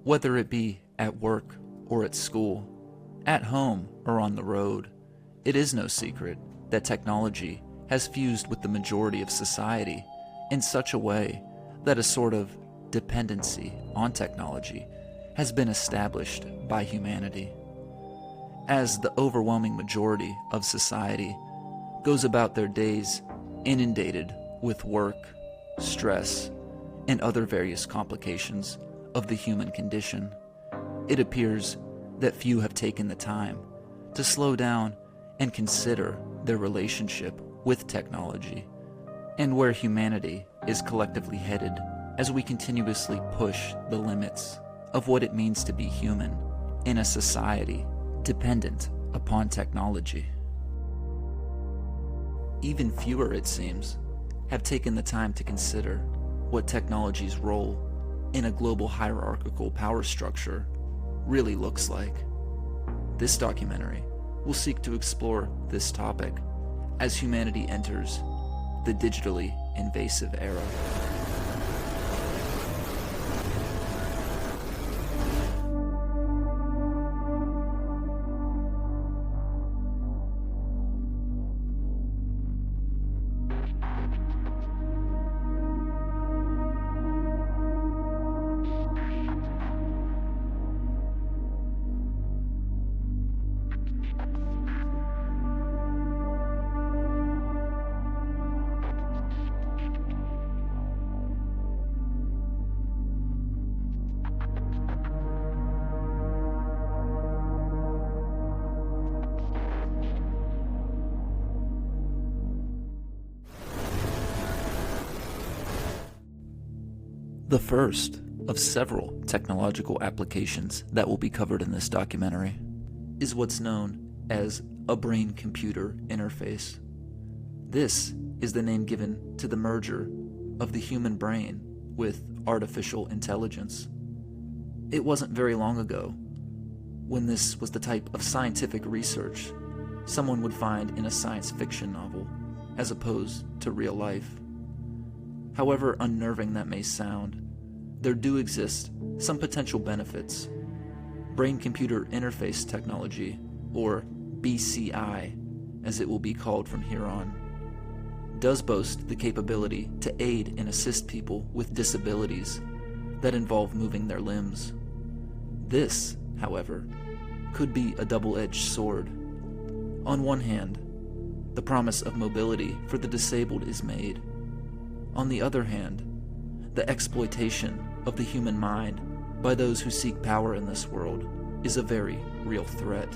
Whether it be at work or at school, at home or on the road, it is no secret that technology has fused with the majority of society in such a way that a sort of dependency on technology has been established by humanity. As the overwhelming majority of society goes about their days inundated with work, stress, and other various complications of the human condition, it appears that few have taken the time to slow down and consider their relationship with technology and where humanity is collectively headed as we continuously push the limits of what it means to be human in a society dependent upon technology. Even fewer, it seems, have taken the time to consider what technology's role in a global hierarchical power structure really looks like. This documentary will seek to explore this topic as humanity enters the digitally invasive era. The first of several technological applications that will be covered in this documentary is what's known as a brain-computer interface. This is the name given to the merger of the human brain with artificial intelligence. It wasn't very long ago when this was the type of scientific research someone would find in a science fiction novel as opposed to real life. However unnerving that may sound, there do exist some potential benefits. Brain-computer interface technology, or BCI, as it will be called from here on, does boast the capability to aid and assist people with disabilities that involve moving their limbs. This, however, could be a double-edged sword. On one hand, the promise of mobility for the disabled is made. On the other hand, the exploitation of the human mind by those who seek power in this world is a very real threat,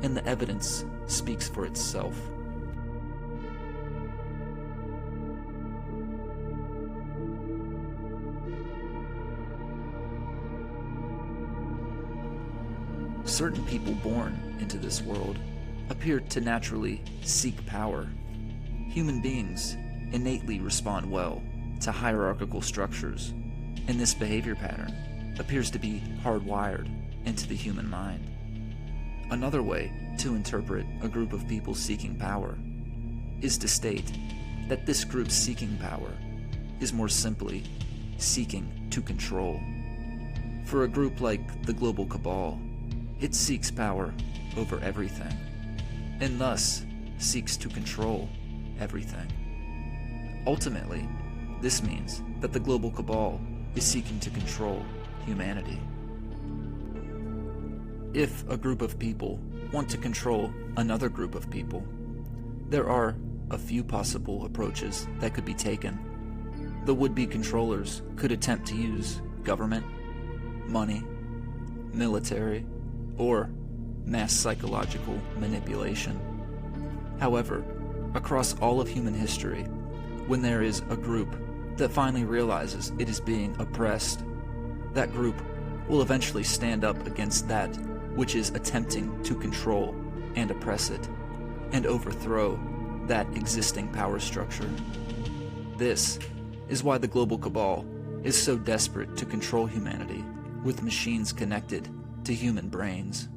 and the evidence speaks for itself. Certain people born into this world appear to naturally seek power. Human beings innately respond well to hierarchical structures, and this behavior pattern appears to be hardwired into the human mind. Another way to interpret a group of people seeking power is to state that this group seeking power is more simply seeking to control. For a group like the global cabal, it seeks power over everything, and thus seeks to control everything. Ultimately, this means that the global cabal is seeking to control humanity. If a group of people want to control another group of people, there are a few possible approaches that could be taken. The would-be controllers could attempt to use government, money, military, or mass psychological manipulation. However, across all of human history, when there is a group that finally realizes it is being oppressed, that group will eventually stand up against that which is attempting to control and oppress it, and overthrow that existing power structure. This is why the global cabal is so desperate to control humanity with machines connected to human brains.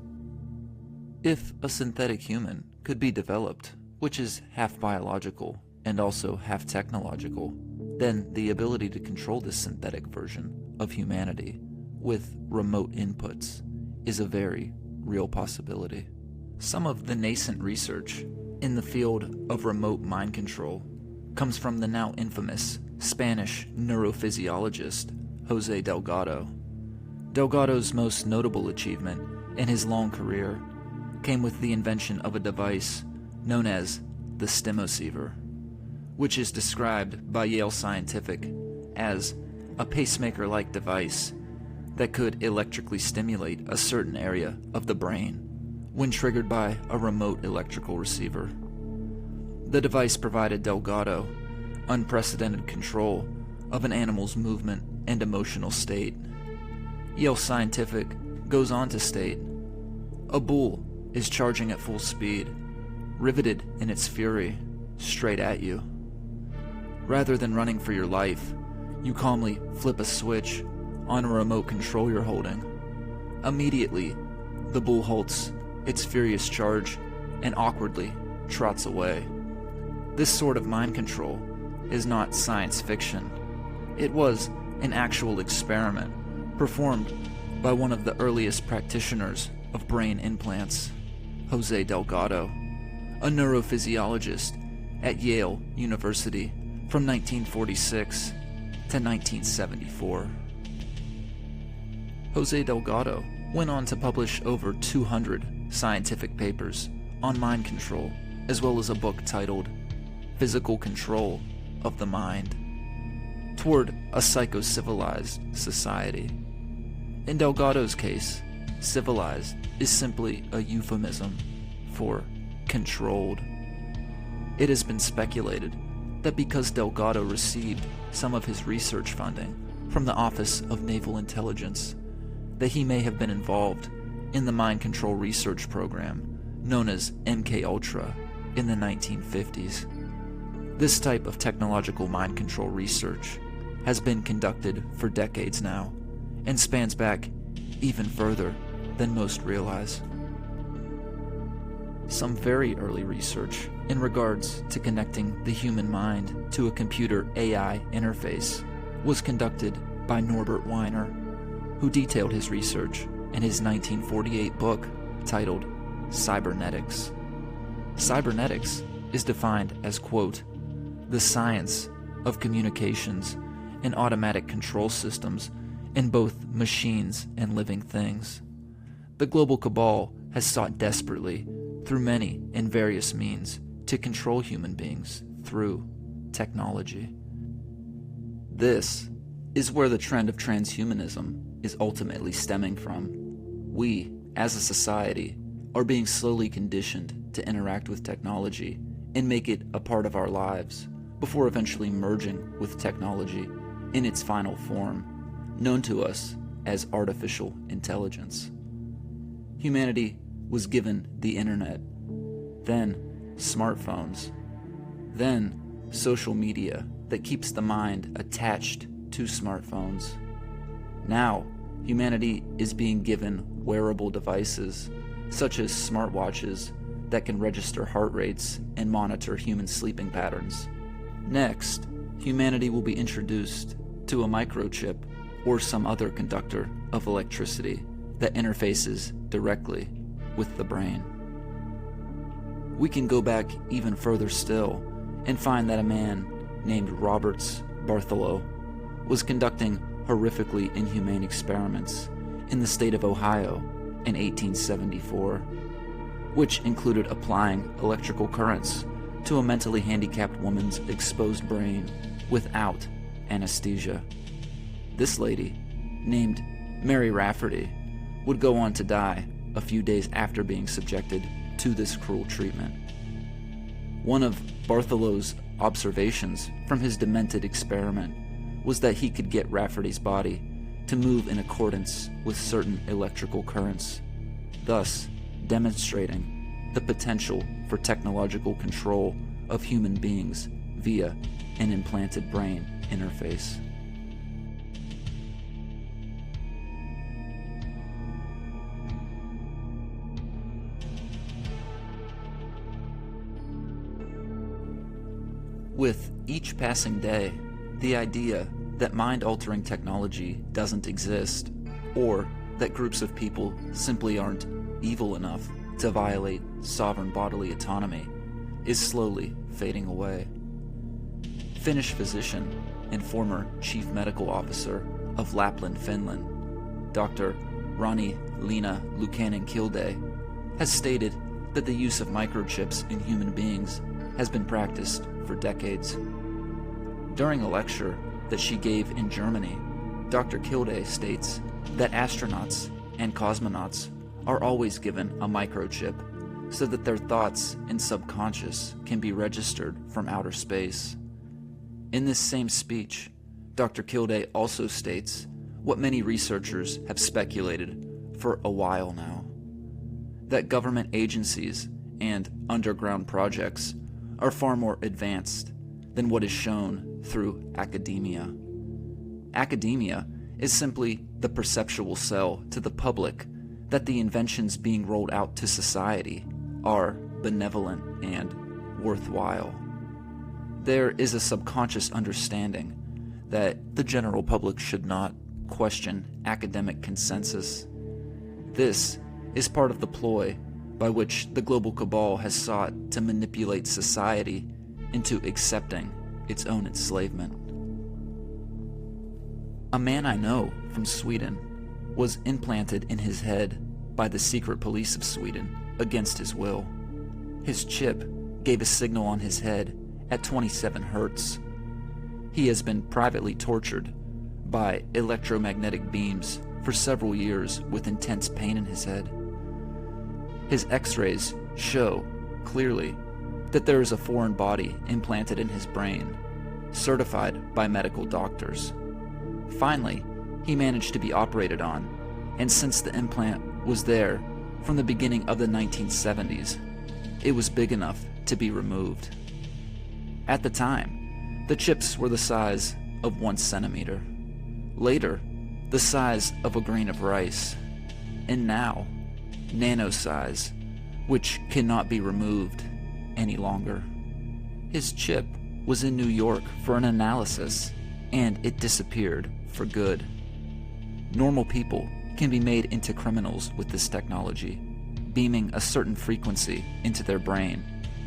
If a synthetic human could be developed, which is half biological and also half technological, then the ability to control this synthetic version of humanity with remote inputs is a very real possibility. Some of the nascent research in the field of remote mind control comes from the now infamous Spanish neurophysiologist José Delgado. Delgado's most notable achievement in his long career came with the invention of a device known as the stimoceiver, which is described by Yale Scientific as a pacemaker-like device that could electrically stimulate a certain area of the brain when triggered by a remote electrical receiver. The device provided Delgado unprecedented control of an animal's movement and emotional state. Yale Scientific goes on to state, "A bull is charging at full speed, riveted in its fury, straight at you. Rather than running for your life, you calmly flip a switch on a remote control you're holding. Immediately, the bull halts its furious charge and awkwardly trots away." This sort of mind control is not science fiction. It was an actual experiment performed by one of the earliest practitioners of brain implants, José Delgado, a neurophysiologist at Yale University from 1946 to 1974. José Delgado went on to publish over 200 scientific papers on mind control, as well as a book titled Physical Control of the Mind, Toward a Psycho-Civilized Society. In Delgado's case, civilized is simply a euphemism for controlled. It has been speculated that because Delgado received some of his research funding from the Office of Naval Intelligence, that he may have been involved in the mind control research program known as MKUltra in the 1950s. This type of technological mind control research has been conducted for decades now and spans back even further than most realize. Some very early research in regards to connecting the human mind to a computer AI interface was conducted by Norbert Weiner, who detailed his research in his 1948 book titled Cybernetics. Cybernetics is defined as, quote, "the science of communications and automatic control systems in both machines and living things. The global cabal has sought desperately, through many and various means, to control human beings through technology." This is where the trend of transhumanism is ultimately stemming from. We, as a society, are being slowly conditioned to interact with technology and make it a part of our lives, before eventually merging with technology in its final form, known to us as artificial intelligence. Humanity was given the internet, then smartphones, then social media that keeps the mind attached to smartphones. Now, humanity is being given wearable devices, such as smartwatches that can register heart rates and monitor human sleeping patterns. Next, humanity will be introduced to a microchip or some other conductor of electricity that interfaces directly with the brain. We can go back even further still and find that a man named Roberts Bartholow was conducting horrifically inhumane experiments in the state of Ohio in 1874, which included applying electrical currents to a mentally handicapped woman's exposed brain without anesthesia. This lady, named Mary Rafferty, would go on to die a few days after being subjected to this cruel treatment. One of Bartholow's observations from his demented experiment was that he could get Rafferty's body to move in accordance with certain electrical currents, thus demonstrating the potential for technological control of human beings via an implanted brain interface. With each passing day, the idea that mind-altering technology doesn't exist or that groups of people simply aren't evil enough to violate sovereign bodily autonomy, is slowly fading away. Finnish physician and former chief medical officer of Lapland, Finland, Dr. Rani-Leena Luukkanen-Kilde, has stated that the use of microchips in human beings has been practiced for decades. During a lecture that she gave in Germany, Dr. Kilde states that astronauts and cosmonauts are always given a microchip so that their thoughts and subconscious can be registered from outer space. In this same speech, Dr. Kilde also states what many researchers have speculated for a while now, that government agencies and underground projects are far more advanced than what is shown through academia. Academia is simply the perceptual sell to the public that the inventions being rolled out to society are benevolent and worthwhile. There is a subconscious understanding that the general public should not question academic consensus. This is part of the ploy by which the global cabal has sought to manipulate society into accepting its own enslavement. A man I know from Sweden was implanted in his head by the secret police of Sweden against his will. His chip gave a signal on his head at 27 hertz. He has been privately tortured by electromagnetic beams for several years with intense pain in his head. His x-rays show clearly that there is a foreign body implanted in his brain, certified by medical doctors. Finally, he managed to be operated on, and since the implant was there from the beginning of the 1970s, it was big enough to be removed. At the time, the chips were the size of 1 centimeter. Later, the size of a grain of rice. And now, nano size, which cannot be removed any longer. His chip was in New York for an analysis, and it disappeared for good. Normal people can be made into criminals with this technology, beaming a certain frequency into their brain,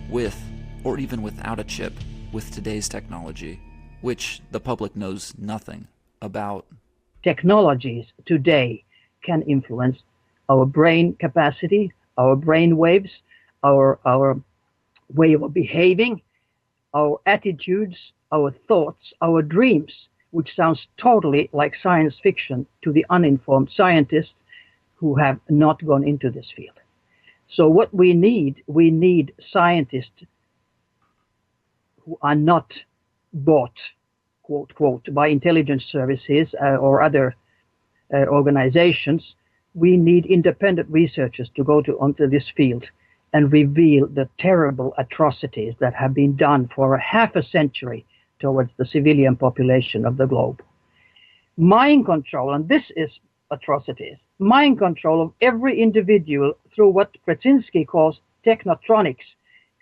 with or even without a chip with today's technology, which the public knows nothing about. Technologies today can influence our brain capacity, our brain waves, our way of behaving, our attitudes, our thoughts, our dreams, which sounds totally like science fiction to the uninformed scientists who have not gone into this field. So what we need scientists who are not bought, quote, quote, by intelligence services or other organizations. We need independent researchers to go onto this field and reveal the terrible atrocities that have been done for a half a century towards the civilian population of the globe. Mind control, and this is atrocities, mind control of every individual through what Brzezinski calls technotronics,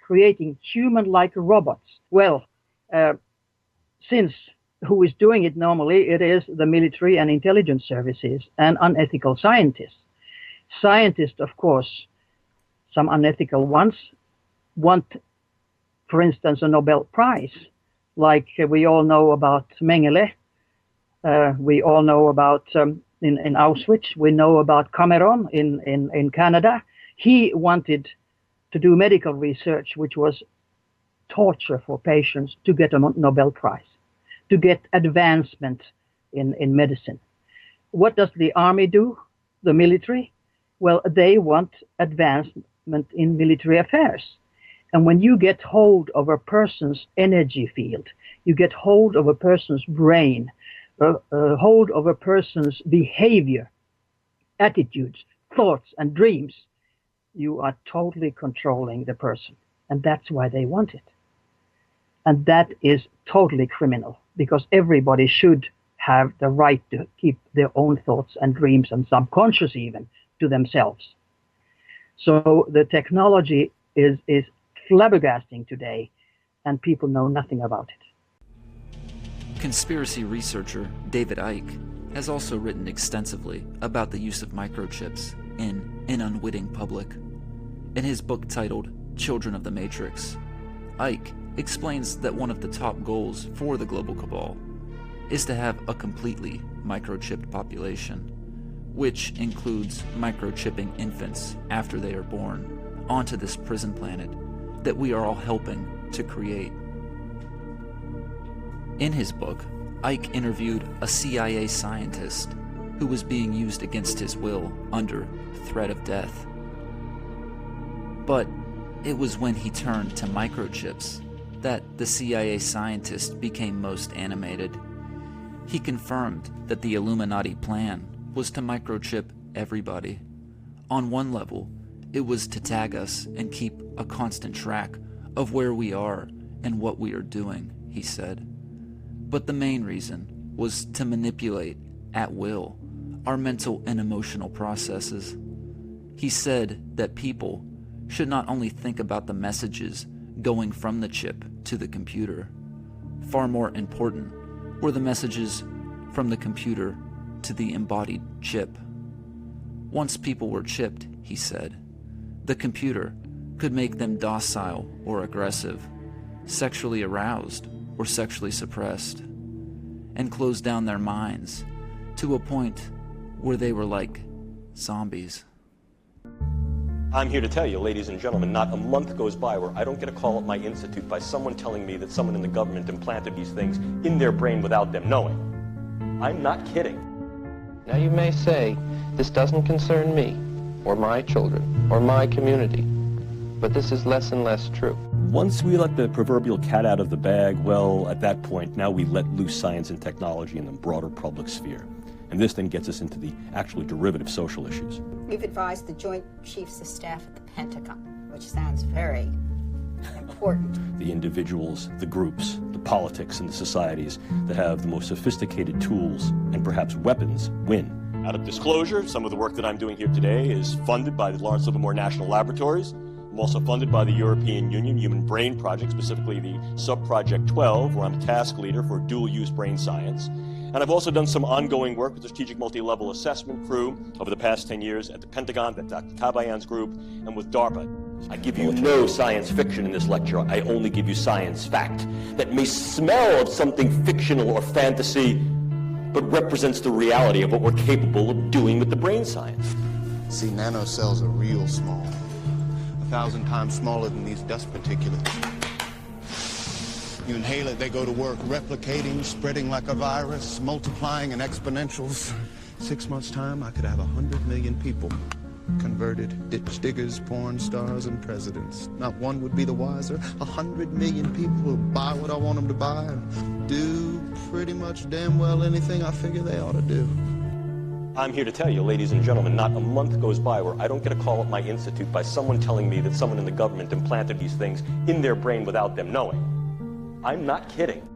creating human-like robots. Well, since who is doing it normally, it is the military and intelligence services and unethical scientists. Scientists, of course, some unethical ones, want, for instance, a Nobel Prize, like we all know about Mengele, we all know about in Auschwitz, we know about Cameron in Canada. He wanted to do medical research, which was torture for patients, to get a Nobel Prize, to get advancement in medicine. What does the army do? The military? Well, they want advancement in military affairs. And when you get hold of a person's energy field, you get hold of a person's brain, hold of a person's behavior, attitudes, thoughts, and dreams, you are totally controlling the person. And that's why they want it. And that is totally criminal, because everybody should have the right to keep their own thoughts and dreams, and subconscious even, to themselves. So the technology is flabbergasting today, and people know nothing about it. Conspiracy researcher David Icke has also written extensively about the use of microchips in an unwitting public. In his book titled Children of the Matrix, Ike explains that one of the top goals for the global cabal is to have a completely microchipped population, which includes microchipping infants after they are born onto this prison planet that we are all helping to create. In his book, Ike interviewed a CIA scientist who was being used against his will under threat of death. But it was when he turned to microchips that the CIA scientist became most animated. He confirmed that the Illuminati plan was to microchip everybody. On one level, it was to tag us and keep a constant track of where we are and what we are doing, he said. But the main reason was to manipulate, at will, our mental and emotional processes. He said that people should not only think about the messages going from the chip to the computer. Far more important were the messages from the computer to the embodied chip. Once people were chipped, he said, the computer could make them docile or aggressive, sexually aroused or sexually suppressed, and close down their minds to a point where they were like zombies. I'm here to tell you, ladies and gentlemen, not a month goes by where I don't get a call at my institute by someone telling me that someone in the government implanted these things in their brain without them knowing. I'm not kidding. Now you may say, this doesn't concern me, or my children, or my community, but this is less and less true. Once we let the proverbial cat out of the bag, well, at that point, now we let loose science and technology in the broader public sphere. And this then gets us into the actually derivative social issues. We've advised the Joint Chiefs of Staff at the Pentagon, which sounds very important. The individuals, the groups, the politics, and the societies that have the most sophisticated tools and perhaps weapons win. Out of disclosure, some of the work that I'm doing here today is funded by the Lawrence Livermore National Laboratories. I'm also funded by the European Union Human Brain Project, specifically the Sub-Project 12, where I'm a task leader for dual-use brain science. And I've also done some ongoing work with the Strategic Multi-Level Assessment crew over the past 10 years at the Pentagon, that's Dr. Kabayan's group, and with DARPA. I give you no science fiction in this lecture. I only give you science fact that may smell of something fictional or fantasy, but represents the reality of what we're capable of doing with the brain science. See, nanocells are real small. 1,000 times smaller than these dust particulates. You inhale it, they go to work, replicating, spreading like a virus, multiplying in exponentials. 6 months' time, I could have 100 million people converted, ditch diggers, porn stars, and presidents. Not one would be the wiser. 100 million people will buy what I want them to buy and do pretty much damn well anything I figure they ought to do. I'm here to tell you, ladies and gentlemen, not a month goes by where I don't get a call at my institute by someone telling me that someone in the government implanted these things in their brain without them knowing. I'm not kidding.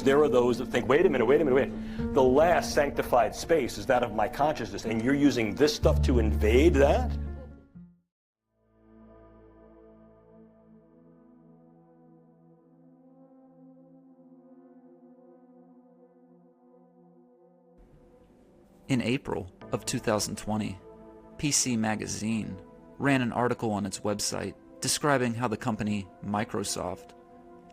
There are those that think, wait a minute. The last sanctified space is that of my consciousness, and you're using this stuff to invade that? In April of 2020, PC Magazine ran an article on its website describing how the company Microsoft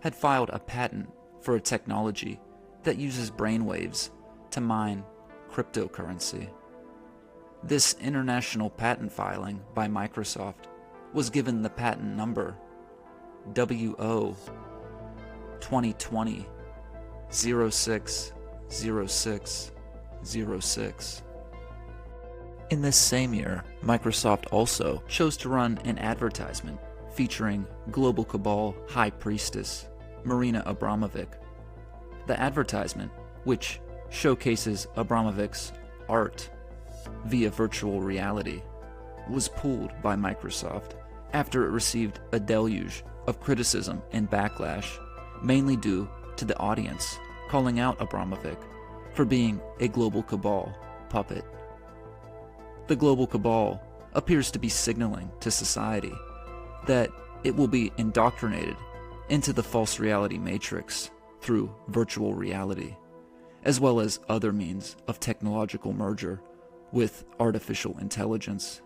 had filed a patent for a technology that uses brainwaves to mine cryptocurrency. This international patent filing by Microsoft was given the patent number WO 2020 060606. In this same year, Microsoft also chose to run an advertisement featuring Global Cabal High Priestess Marina Abramovic. The advertisement, which showcases Abramovic's art via virtual reality, was pulled by Microsoft after it received a deluge of criticism and backlash, mainly due to the audience calling out Abramovic for being a Global Cabal puppet. The Global Cabal appears to be signaling to society that it will be indoctrinated into the false reality matrix through virtual reality, as well as other means of technological merger with artificial intelligence.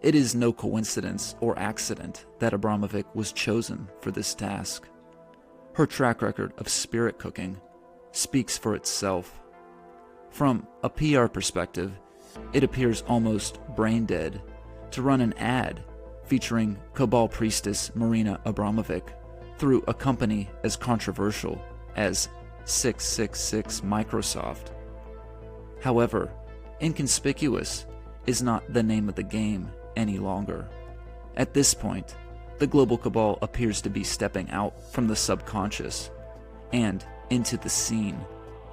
It is no coincidence or accident that Abramovic was chosen for this task. Her track record of spirit cooking speaks for itself. From a PR perspective, it appears almost brain dead to run an ad featuring Cabal priestess Marina Abramovic through a company as controversial as 666 Microsoft. However, inconspicuous is not the name of the game any longer. At this point, the global cabal appears to be stepping out from the subconscious and into the seen,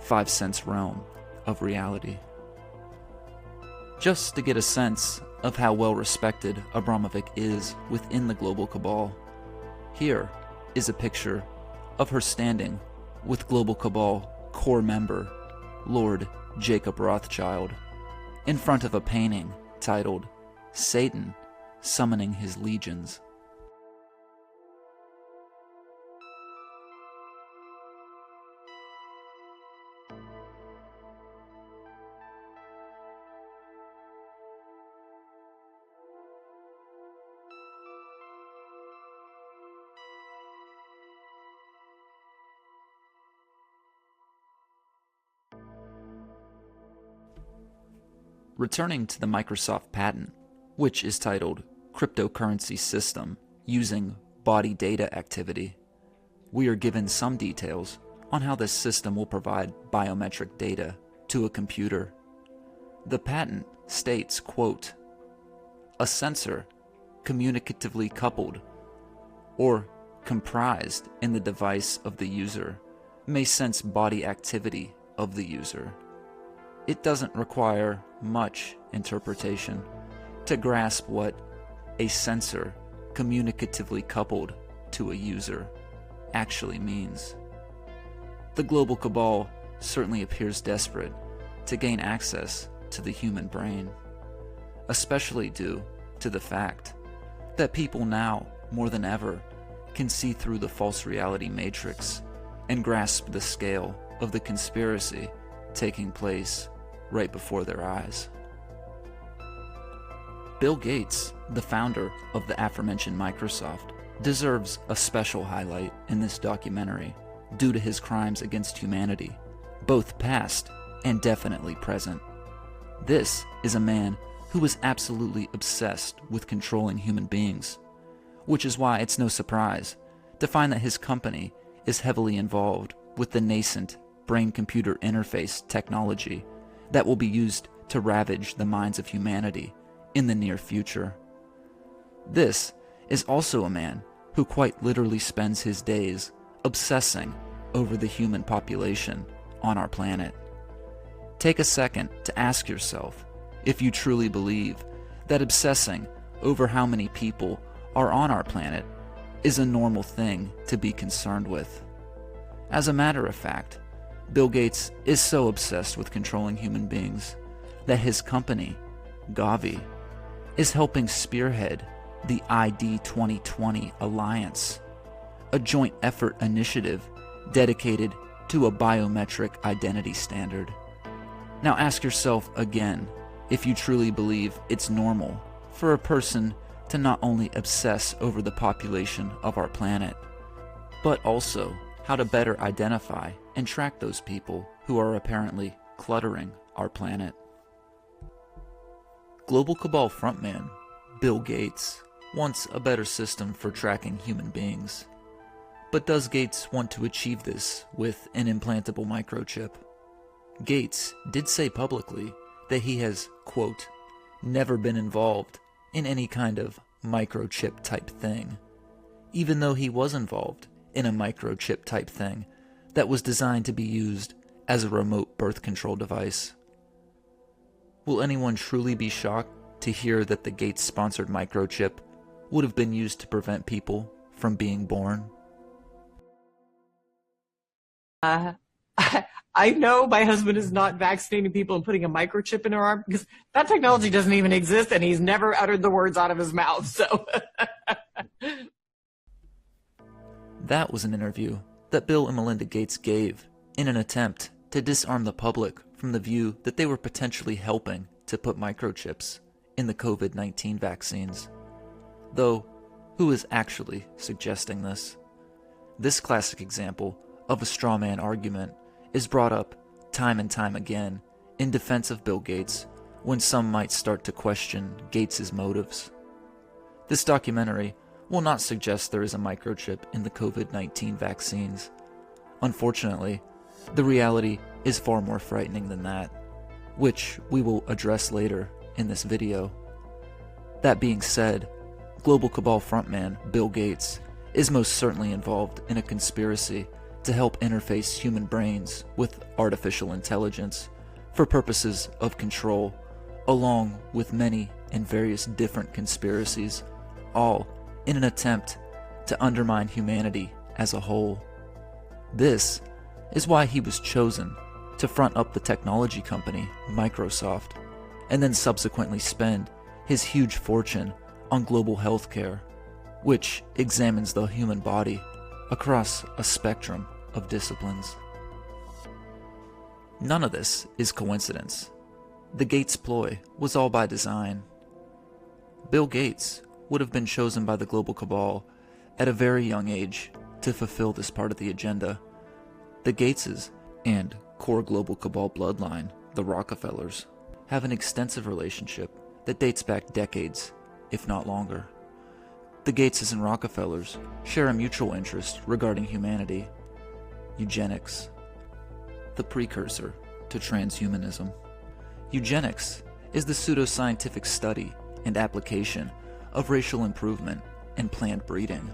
5 sense realm of reality. Just to get a sense of how well respected Abramovic is within the global cabal, here is a picture of her standing with global cabal core member Lord Jacob Rothschild in front of a painting titled Satan Summoning His Legions. Returning to the Microsoft patent, which is titled Cryptocurrency System Using Body Data Activity, we are given some details on how this system will provide biometric data to a computer. The patent states, quote, "A sensor communicatively coupled or comprised in the device of the user may sense body activity of the user. It doesn't require much interpretation to grasp what a sensor communicatively coupled to a user actually means." The global cabal certainly appears desperate to gain access to the human brain, especially due to the fact that people now, more than ever, can see through the false reality matrix and grasp the scale of the conspiracy taking place right before their eyes. Bill Gates, the founder of the aforementioned Microsoft, deserves a special highlight in this documentary due to his crimes against humanity, both past and definitely present. This is a man who is absolutely obsessed with controlling human beings, which is why it's no surprise to find that his company is heavily involved with the nascent brain-computer interface technology that will be used to ravage the minds of humanity in the near future. This is also a man who quite literally spends his days obsessing over the human population on our planet. Take a second to ask yourself if you truly believe that obsessing over how many people are on our planet is a normal thing to be concerned with. As a matter of fact, Bill Gates is so obsessed with controlling human beings that his company, Gavi, is helping spearhead the ID 2020 Alliance, a joint effort initiative dedicated to a biometric identity standard. Now ask yourself again if you truly believe it's normal for a person to not only obsess over the population of our planet, but also how to better identify and track those people who are apparently cluttering our planet. Global Cabal frontman Bill Gates wants a better system for tracking human beings. But does Gates want to achieve this with an implantable microchip? Gates did say publicly that he has, quote, never been involved in any kind of microchip type thing, even though he was involved in a microchip type thing that was designed to be used as a remote birth control device. Will anyone truly be shocked to hear that the Gates-sponsored microchip would have been used to prevent people from being born? I know my husband is not vaccinating people and putting a microchip in their arm because that technology doesn't even exist and he's never uttered the words out of his mouth. So that was an interview that Bill and Melinda Gates gave in an attempt to disarm the public from the view that they were potentially helping to put microchips in the COVID-19 vaccines. Though, who is actually suggesting this? This classic example of a straw man argument is brought up time and time again in defense of Bill Gates when some might start to question Gates' motives. This documentary will not suggest there is a microchip in the COVID-19 vaccines. Unfortunately, the reality is far more frightening than that, which we will address later in this video. That being said, Global Cabal frontman Bill Gates is most certainly involved in a conspiracy to help interface human brains with artificial intelligence for purposes of control, along with many and various different conspiracies, all in an attempt to undermine humanity as a whole. This is why he was chosen to front up the technology company Microsoft, and then subsequently spend his huge fortune on global healthcare, which examines the human body across a spectrum of disciplines. None of this is coincidence. The Gates ploy was all by design. Bill Gates would have been chosen by the Global Cabal at a very young age to fulfill this part of the agenda. The Gateses and core Global Cabal bloodline, the Rockefellers, have an extensive relationship that dates back decades, if not longer. The Gateses and Rockefellers share a mutual interest regarding humanity: eugenics, the precursor to transhumanism. Eugenics is the pseudoscientific study and application of racial improvement and planned breeding.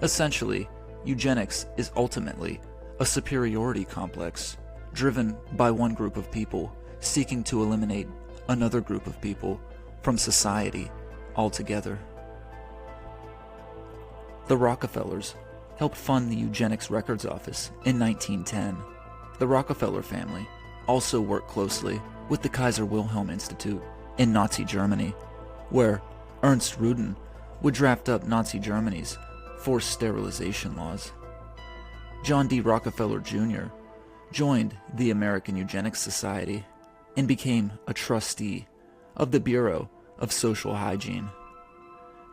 Essentially, eugenics is ultimately a superiority complex driven by one group of people seeking to eliminate another group of people from society altogether. The Rockefellers helped fund the Eugenics Records Office in 1910. The Rockefeller family also worked closely with the Kaiser Wilhelm Institute in Nazi Germany, where Ernst Rudin would draft up Nazi Germany's forced sterilization laws. John D. Rockefeller Jr. joined the American Eugenics Society and became a trustee of the Bureau of Social Hygiene.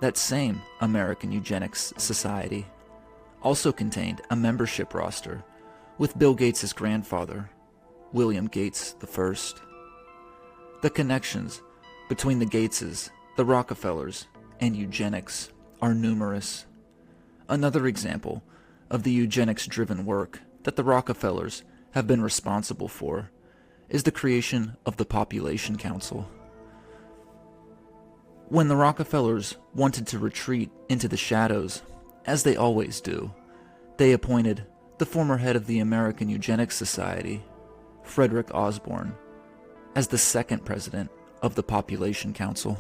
That same American Eugenics Society also contained a membership roster with Bill Gates' grandfather, William Gates I. The connections between the Gateses, the Rockefellers, and eugenics are numerous. Another example of the eugenics-driven work that the Rockefellers have been responsible for is the creation of the Population Council. When the Rockefellers wanted to retreat into the shadows, as they always do, they appointed the former head of the American Eugenics Society, Frederick Osborne, as the second president of the Population Council.